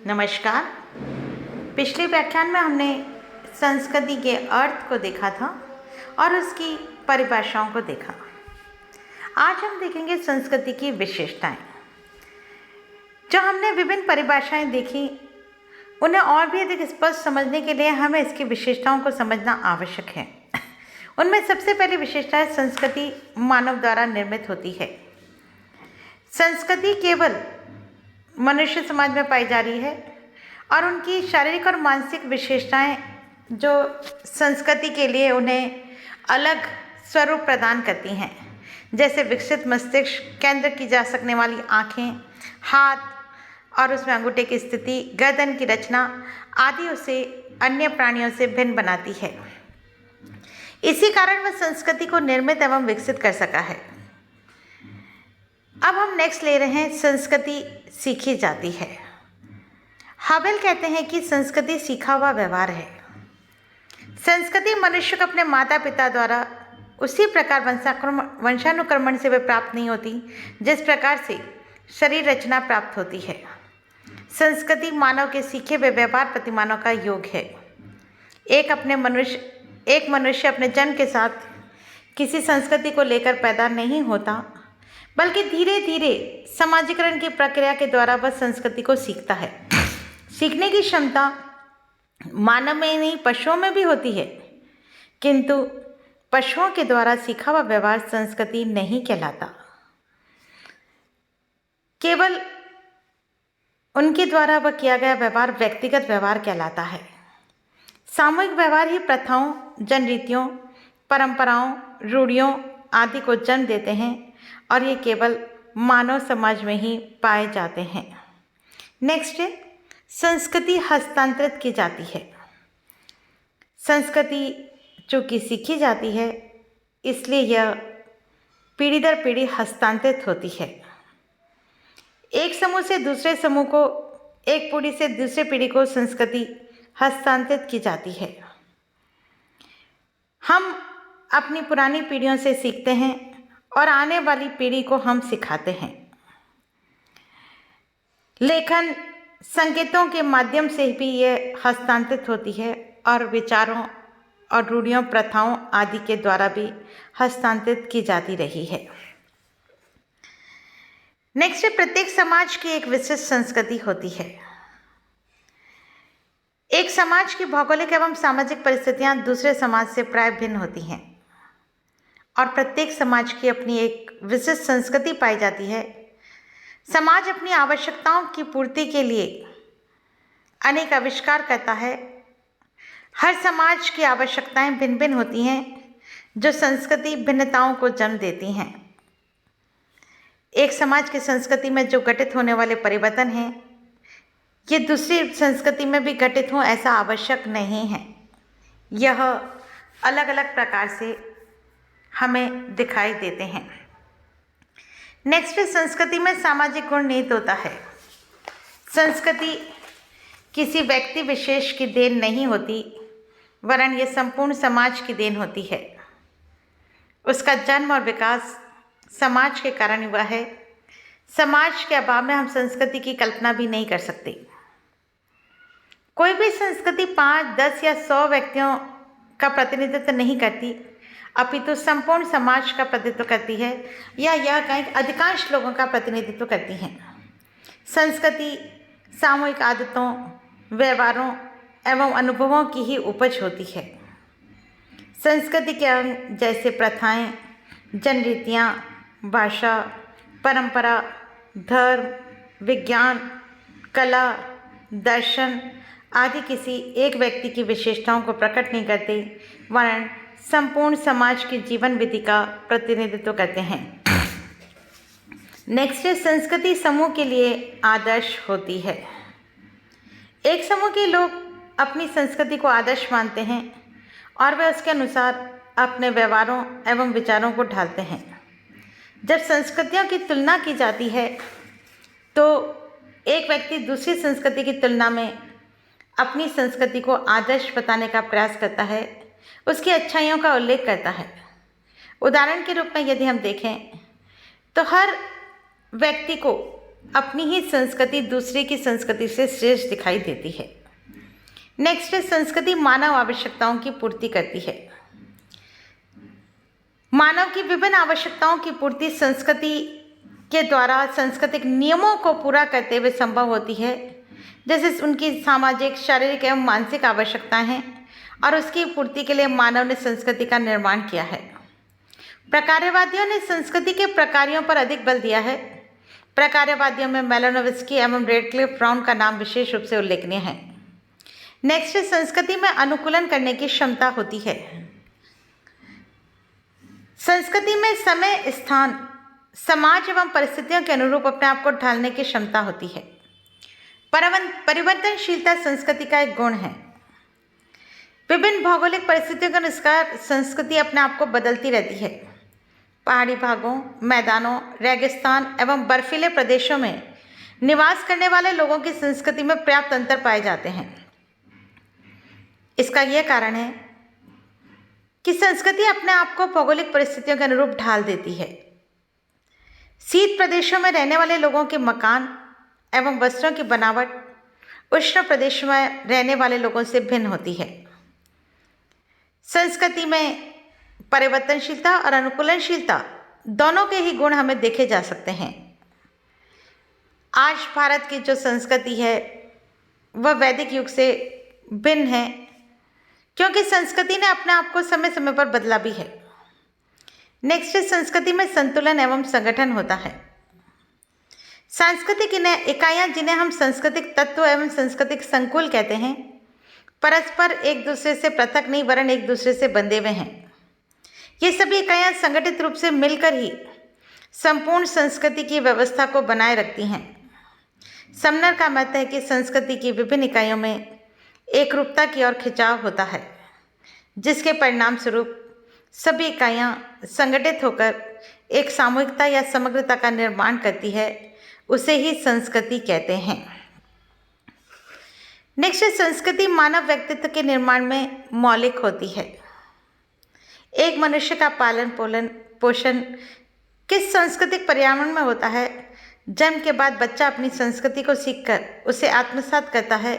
नमस्कार। पिछले व्याख्यान में हमने संस्कृति के अर्थ को देखा था और उसकी परिभाषाओं को देखा। आज हम देखेंगे संस्कृति की विशेषताएं। जो हमने विभिन्न परिभाषाएं देखी, उन्हें और भी अधिक स्पष्ट समझने के लिए हमें इसकी विशेषताओं को समझना आवश्यक है। उनमें सबसे पहली विशेषता है संस्कृति मानव द्वारा निर्मित होती है। संस्कृति केवल मनुष्य समाज में पाई जा रही है और उनकी शारीरिक और मानसिक विशेषताएं जो संस्कृति के लिए उन्हें अलग स्वरूप प्रदान करती हैं, जैसे विकसित मस्तिष्क, केंद्र की जा सकने वाली आँखें, हाथ और उसमें अंगूठे की स्थिति, गर्दन की रचना आदि उसे अन्य प्राणियों से भिन्न बनाती है। इसी कारण वह संस्कृति को निर्मित एवं विकसित कर सका है। अब हम नेक्स्ट ले रहे हैं संस्कृति सीखी जाती है। हावेल कहते हैं कि संस्कृति सीखा हुआ व्यवहार है। संस्कृति मनुष्य को अपने माता पिता द्वारा उसी प्रकार वंशानुक्रमण से वे प्राप्त नहीं होती जिस प्रकार से शरीर रचना प्राप्त होती है। संस्कृति मानव के सीखे हुए व्यवहार प्रतिमानों का योग है। एक मनुष्य अपने जन्म के साथ किसी संस्कृति को लेकर पैदा नहीं होता, बल्कि धीरे धीरे समाजीकरण की प्रक्रिया के द्वारा वह संस्कृति को सीखता है। सीखने की क्षमता मानव में नहीं, पशुओं में भी होती है, किंतु पशुओं के द्वारा सीखा हुआ व्यवहार संस्कृति नहीं कहलाता। केवल उनके द्वारा वह किया गया व्यवहार व्यक्तिगत व्यवहार कहलाता है। सामूहिक व्यवहार ही प्रथाओं, जनरीतियों, परंपराओं, रूढ़ियों आदि को जन्म देते हैं और ये केवल मानव समाज में ही पाए जाते हैं। नेक्स्ट है संस्कृति हस्तांतरित की जाती है। संस्कृति चूँकि सीखी जाती है, इसलिए यह पीढ़ी दर पीढ़ी हस्तांतरित होती है। एक समूह से दूसरे समूह को, एक पीढ़ी से दूसरे पीढ़ी को संस्कृति हस्तांतरित की जाती है। हम अपनी पुरानी पीढ़ियों से सीखते हैं और आने वाली पीढ़ी को हम सिखाते हैं। लेखन, संकेतों के माध्यम से भी यह हस्तांतरित होती है और विचारों और रूढ़ियों, प्रथाओं आदि के द्वारा भी हस्तांतरित की जाती रही है। नेक्स्ट है प्रत्येक समाज की एक विशिष्ट संस्कृति होती है। एक समाज की भौगोलिक एवं सामाजिक परिस्थितियां दूसरे समाज से प्राय भिन्न होती हैं और प्रत्येक समाज की अपनी एक विशिष्ट संस्कृति पाई जाती है। समाज अपनी आवश्यकताओं की पूर्ति के लिए अनेक आविष्कार करता है। हर समाज की आवश्यकताएं भिन्न भिन्न होती हैं, जो संस्कृति भिन्नताओं को जन्म देती हैं। एक समाज की संस्कृति में जो घटित होने वाले परिवर्तन हैं, ये दूसरी संस्कृति में भी घटित हों ऐसा आवश्यक नहीं है। यह अलग अलग प्रकार से हमें दिखाई देते हैं। नेक्स्ट संस्कृति में सामाजिक गुण निहित होता है। संस्कृति किसी व्यक्ति विशेष की देन नहीं होती, वरन यह संपूर्ण समाज की देन होती है। उसका जन्म और विकास समाज के कारण हुआ है। समाज के अभाव में हम संस्कृति की कल्पना भी नहीं कर सकते। कोई भी संस्कृति 5, 10 या 100 व्यक्तियों का प्रतिनिधित्व नहीं करती, अपितु संपूर्ण समाज का प्रतिनिधित्व करती है या यह कहीं अधिकांश लोगों का प्रतिनिधित्व करती हैं। संस्कृति सामूहिक आदतों, व्यवहारों एवं अनुभवों की ही उपज होती है। संस्कृति के अंग जैसे प्रथाएं, जनरीतियाँ, भाषा, परंपरा, धर्म, विज्ञान, कला, दर्शन आदि किसी एक व्यक्ति की विशेषताओं को प्रकट नहीं करते, वरन संपूर्ण समाज की जीवन विधि का प्रतिनिधित्व करते हैं। नेक्स्ट है संस्कृति समूह के लिए आदर्श होती है। एक समूह के लोग अपनी संस्कृति को आदर्श मानते हैं और वे उसके अनुसार अपने व्यवहारों एवं विचारों को ढालते हैं। जब संस्कृतियों की तुलना की जाती है तो एक व्यक्ति दूसरी संस्कृति की तुलना में अपनी संस्कृति को आदर्श बताने का प्रयास करता है, उसकी अच्छाइयों का उल्लेख करता है। उदाहरण के रूप में यदि हम देखें तो हर व्यक्ति को अपनी ही संस्कृति दूसरे की संस्कृति से श्रेष्ठ दिखाई देती है। नेक्स्ट है, संस्कृति मानव आवश्यकताओं की पूर्ति करती है। मानव की विभिन्न आवश्यकताओं की पूर्ति संस्कृति के द्वारा सांस्कृतिक नियमों को पूरा करते हुए संभव होती है, जैसे उनकी सामाजिक, शारीरिक एवं मानसिक आवश्यकताएं हैं, और उसकी पूर्ति के लिए मानव ने संस्कृति का निर्माण किया है। प्रकार्यवादियों ने संस्कृति के प्रकारों पर अधिक बल दिया है। प्रकार्यवादियों में मेलानोव्स्की एवं रेडक्लिफ ब्राउन का नाम विशेष रूप से उल्लेखनीय है। नेक्स्ट है, संस्कृति में अनुकूलन करने की क्षमता होती है। संस्कृति में समय, स्थान, समाज एवं परिस्थितियों के अनुरूप अपने आप को ढालने की क्षमता होती है। परिवर्तनशीलता संस्कृति का एक गुण है। विभिन्न भौगोलिक परिस्थितियों के अनुसार संस्कृति अपने आप को बदलती रहती है। पहाड़ी भागों, मैदानों, रेगिस्तान एवं बर्फीले प्रदेशों में निवास करने वाले लोगों की संस्कृति में पर्याप्त अंतर पाए जाते हैं। इसका यह कारण है कि संस्कृति अपने आप को भौगोलिक परिस्थितियों के अनुरूप ढाल देती है। शीत प्रदेशों में रहने वाले लोगों के मकान एवं वस्त्रों की बनावट उष्ण प्रदेशों में रहने वाले लोगों से भिन्न होती है। संस्कृति में परिवर्तनशीलता और अनुकूलनशीलता दोनों के ही गुण हमें देखे जा सकते हैं। आज भारत की जो संस्कृति है वह वैदिक युग से भिन्न है, क्योंकि संस्कृति ने अपने आप को समय समय पर बदला भी है। नेक्स्ट है, संस्कृति में संतुलन एवं संगठन होता है। सांस्कृतिक इकाइयाँ, जिन्हें हम सांस्कृतिक तत्व एवं सांस्कृतिक संकुल कहते हैं, परस्पर एक दूसरे से पृथक नहीं वरन एक दूसरे से बंधे हुए हैं। ये सभी इकाइयाँ संगठित रूप से मिलकर ही संपूर्ण संस्कृति की व्यवस्था को बनाए रखती हैं। समनर का मत है कि संस्कृति की विभिन्न इकाइयों में एकरूपता की ओर खिंचाव होता है, जिसके परिणाम स्वरूप सभी इकाइयाँ संगठित होकर एक सामूहिकता या समग्रता का निर्माण करती है, उसे ही संस्कृति कहते हैं। नेक्स्ट है, संस्कृति मानव व्यक्तित्व के निर्माण में मौलिक होती है। एक मनुष्य का पालन पोषण किस सांस्कृतिक पर्यावरण में होता है? जन्म के बाद बच्चा अपनी संस्कृति को सीखकर उसे आत्मसात करता है।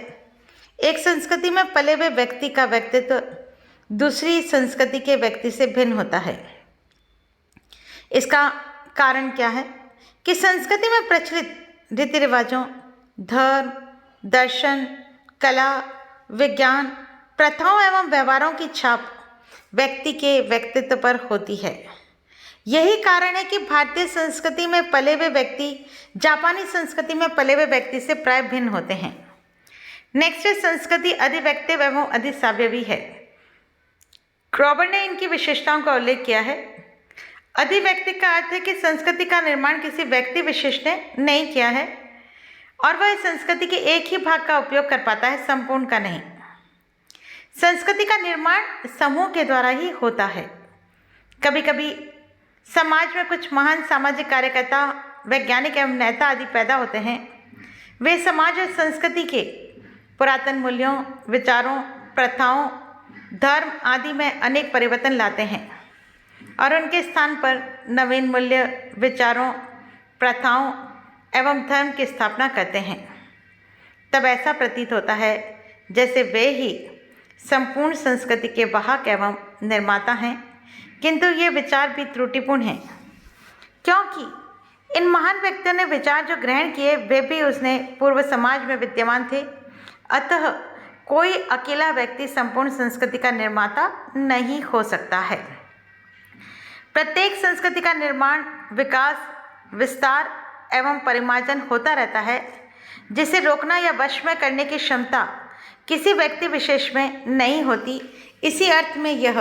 एक संस्कृति में पले हुए व्यक्ति का व्यक्तित्व दूसरी संस्कृति के व्यक्ति से भिन्न होता है। इसका कारण क्या है कि संस्कृति में प्रचलित रीति रिवाजों, धर्म, दर्शन, कला, विज्ञान, प्रथाओं एवं व्यवहारों की छाप व्यक्ति के व्यक्तित्व पर होती है। यही कारण है कि भारतीय संस्कृति में पले हुए व्यक्ति जापानी संस्कृति में पले हुए व्यक्ति से प्राय भिन्न होते हैं। नेक्स्ट है, संस्कृति अधिव्यक्तिव एवं अधिसावयवी है। क्रॉबर ने इनकी विशेषताओं का उल्लेख किया है। अधिव्यक्तिक का अर्थ है कि संस्कृति का निर्माण किसी व्यक्ति विशेष ने नहीं किया है और वह संस्कृति के एक ही भाग का उपयोग कर पाता है, संपूर्ण का नहीं। संस्कृति का निर्माण समूह के द्वारा ही होता है। कभी कभी समाज में कुछ महान सामाजिक कार्यकर्ता, वैज्ञानिक एवं नेता आदि पैदा होते हैं। वे समाज और संस्कृति के पुरातन मूल्यों, विचारों, प्रथाओं, धर्म आदि में अनेक परिवर्तन लाते हैं और उनके स्थान पर नवीन मूल्य, विचारों, प्रथाओं एवं धर्म की स्थापना करते हैं। तब ऐसा प्रतीत होता है जैसे वे ही संपूर्ण संस्कृति के वाहक एवं निर्माता हैं, किंतु ये विचार भी त्रुटिपूर्ण हैं, क्योंकि इन महान व्यक्तियों ने विचार जो ग्रहण किए वे भी उसने पूर्व समाज में विद्यमान थे। अतः कोई अकेला व्यक्ति संपूर्ण संस्कृति का निर्माता नहीं हो सकता है। प्रत्येक संस्कृति का निर्माण, विकास, विस्तार एवं परिमार्जन होता रहता है, जिसे रोकना या वश में करने की क्षमता किसी व्यक्ति विशेष में नहीं होती। इसी अर्थ में यह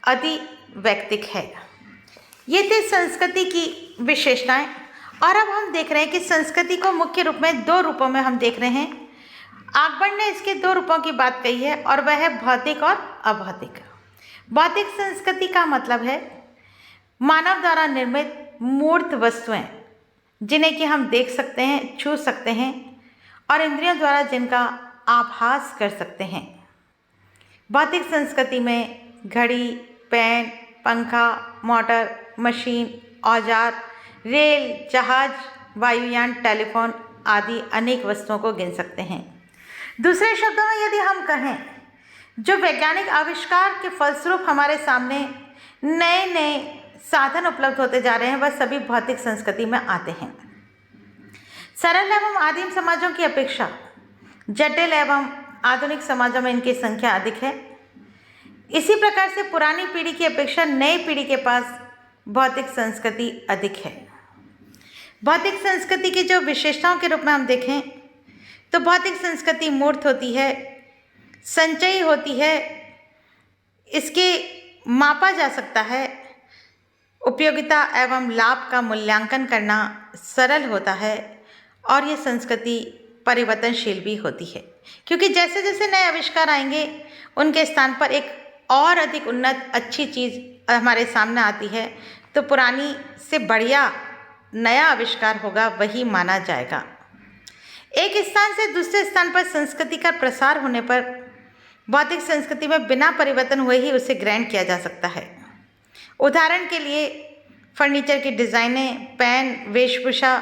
अधिवैयक्तिक है। ये थे संस्कृति की विशेषताएं। और अब हम देख रहे हैं कि संस्कृति को मुख्य रूप में दो रूपों में हम देख रहे हैं। आकबर्न ने इसके दो रूपों की बात कही है और वह है भौतिक और अभौतिक। भौतिक संस्कृति का मतलब है मानव द्वारा निर्मित मूर्त वस्तुएं, जिन्हें कि हम देख सकते हैं, छू सकते हैं और इंद्रियों द्वारा जिनका आभास कर सकते हैं। भौतिक संस्कृति में घड़ी, पेन, पंखा, मोटर, मशीन, औजार, रेल, जहाज, वायुयान, टेलीफोन आदि अनेक वस्तुओं को गिन सकते हैं। दूसरे शब्दों में यदि हम कहें, जो वैज्ञानिक आविष्कार के फलस्वरूप हमारे सामने नए नए साधन उपलब्ध होते जा रहे हैं, वह सभी भौतिक संस्कृति में आते हैं। सरल एवं आदिम समाजों की अपेक्षा जटिल एवं आधुनिक समाजों में इनकी संख्या अधिक है। इसी प्रकार से पुरानी पीढ़ी की अपेक्षा नई पीढ़ी के पास भौतिक संस्कृति अधिक है। भौतिक संस्कृति की जो विशेषताओं के रूप में हम देखें तो भौतिक संस्कृति मूर्त होती है, संचयी होती है, इसके मापा जा सकता है, उपयोगिता एवं लाभ का मूल्यांकन करना सरल होता है और ये संस्कृति परिवर्तनशील भी होती है, क्योंकि जैसे जैसे नए आविष्कार आएंगे उनके स्थान पर एक और अधिक उन्नत अच्छी चीज़ हमारे सामने आती है, तो पुरानी से बढ़िया नया आविष्कार होगा वही माना जाएगा। एक स्थान से दूसरे स्थान पर संस्कृति का प्रसार होने पर भौतिक संस्कृति में बिना परिवर्तन हुए ही उसे ग्रहण किया जा सकता है। उदाहरण के लिए फर्नीचर की डिज़ाइनें, पेन, वेशभूषा,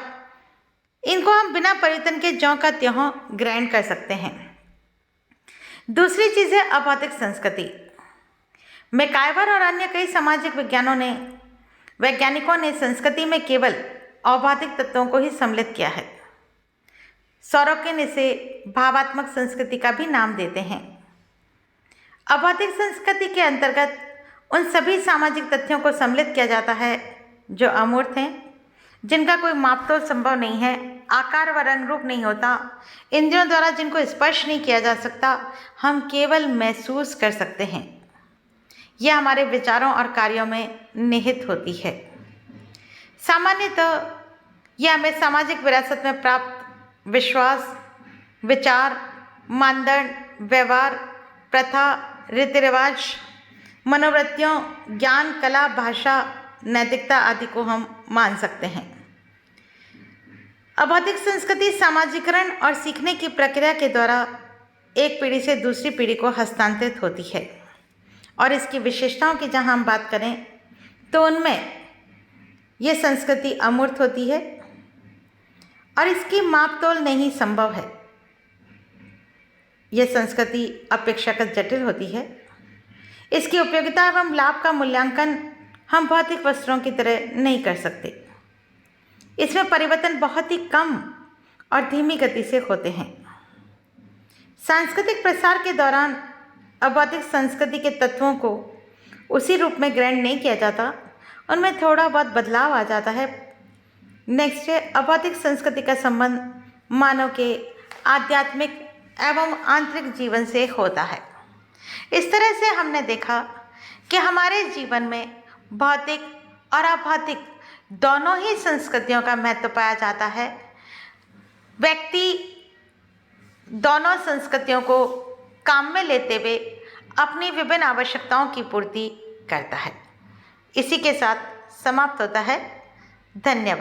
इनको हम बिना परिवर्तन के ज्यों का त्यों ग्रहण कर सकते हैं। दूसरी चीज़ है अभौतिक संस्कृति। मैकाइवर और अन्य कई सामाजिक वैज्ञानिकों ने संस्कृति में केवल अभौतिक तत्वों को ही सम्मिलित किया है। सोरोकिन इसे भावात्मक संस्कृति का भी नाम देते हैं। अभौतिक संस्कृति के अंतर्गत उन सभी सामाजिक तथ्यों को सम्मिलित किया जाता है जो अमूर्त हैं, जिनका कोई मापतोल संभव नहीं है, आकार व रंग रूप नहीं होता, इंद्रियों द्वारा जिनको स्पर्श नहीं किया जा सकता, हम केवल महसूस कर सकते हैं। यह हमारे विचारों और कार्यों में निहित होती है। सामान्यतः यह हमें सामाजिक विरासत में प्राप्त विश्वास, विचार, मानदंड, व्यवहार, प्रथा, रीति रिवाज, मनोवृत्तियों, ज्ञान, कला, भाषा, नैतिकता आदि को हम मान सकते हैं। अभौतिक संस्कृति सामाजिकरण और सीखने की प्रक्रिया के द्वारा एक पीढ़ी से दूसरी पीढ़ी को हस्तांतरित होती है, और इसकी विशेषताओं की जहाँ हम बात करें तो उनमें ये संस्कृति अमूर्त होती है और इसकी मापतोल नहीं संभव है। यह संस्कृति अपेक्षाकृत जटिल होती है। इसकी उपयोगिता एवं लाभ का मूल्यांकन हम भौतिक वस्तुओं की तरह नहीं कर सकते। इसमें परिवर्तन बहुत ही कम और धीमी गति से होते हैं। सांस्कृतिक प्रसार के दौरान अभौतिक संस्कृति के तत्वों को उसी रूप में ग्रहण नहीं किया जाता, उनमें थोड़ा बहुत बदलाव आ जाता है। नेक्स्ट है अभौतिक संस्कृति का संबंध मानव के आध्यात्मिक एवं आंतरिक जीवन से होता है। इस तरह से हमने देखा कि हमारे जीवन में भौतिक और अभौतिक दोनों ही संस्कृतियों का महत्व पाया जाता है। व्यक्ति दोनों संस्कृतियों को काम में लेते हुए अपनी विभिन्न आवश्यकताओं की पूर्ति करता है। इसी के साथ समाप्त होता है। धन्यवाद।